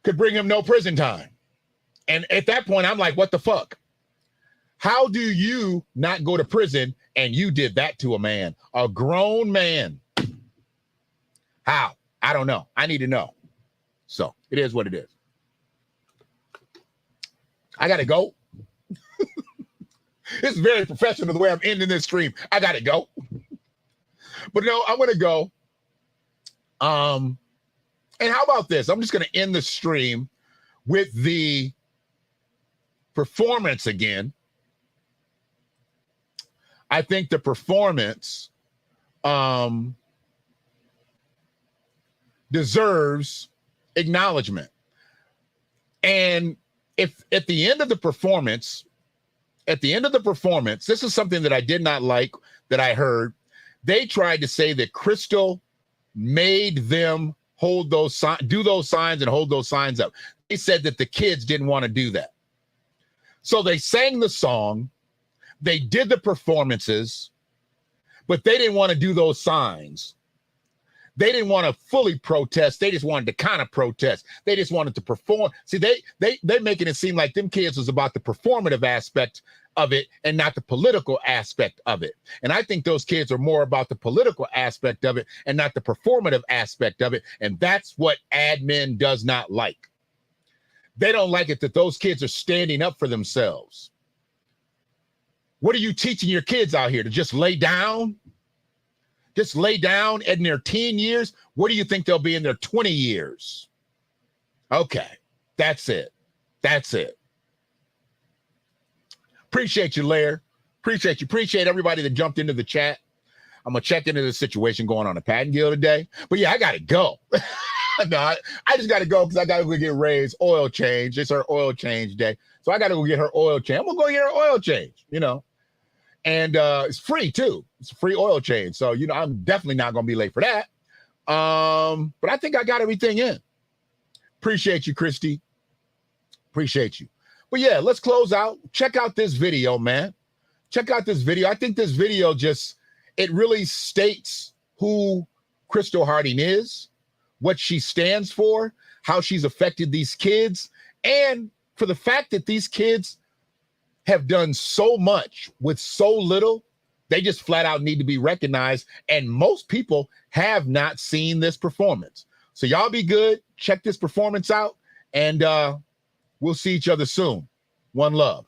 Could bring him no prison time. And at that point, I'm like, what the fuck? How do you not go to prison and you did that to a man, a grown man? How? I don't know. I need to know. So it is what it is. I got to go. It's very professional the way I'm ending this stream. I got to go. But no, I'm going to go. And how about this? I'm just going to end the stream with the performance again. I think the performance deserves acknowledgement. And if at the end of the performance, this is something that I did not like that I heard. They tried to say that Crystal made them hold those do those signs and hold those signs up. They said that the kids didn't want to do that. So they sang the song, they did the performances, but they didn't want to do those signs. They didn't want to fully protest. They just wanted to kind of protest. They just wanted to perform. See, they making it seem like them kids was about the performative aspect of it and not the political aspect of it. And I think those kids are more about the political aspect of it and not the performative aspect of it. And that's what admin does not like. They don't like it that those kids are standing up for themselves. What are you teaching your kids out here? To just lay down? Just lay down in their teen years? What do you think they'll be in their 20 years? Okay, that's it. That's it. Appreciate you, Lair. Appreciate you. Appreciate everybody that jumped into the chat. I'm going to check into the situation going on at Patent Guild today. But yeah, I got to go. No, I just got to go because I got to go get Ray's oil change. It's her oil change day. So I got to go get her oil change. I'm going to go get her oil change, you know. And it's free, too. It's a free oil change. So, you know, I'm definitely not going to be late for that. But I think I got everything in. Appreciate you, Christy. Appreciate you. But yeah, let's close out. Check out this video, man. Check out this video. I think this video it really states who Crystal Harding is, what she stands for, how she's affected these kids, and for the fact that these kids have done so much with so little, they just flat out need to be recognized. And most people have not seen this performance. So y'all be good. Check this performance out. And we'll see each other soon. One love.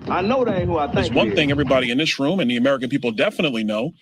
I know that ain't who I think There's one it thing is. everybody in this room and the American people definitely know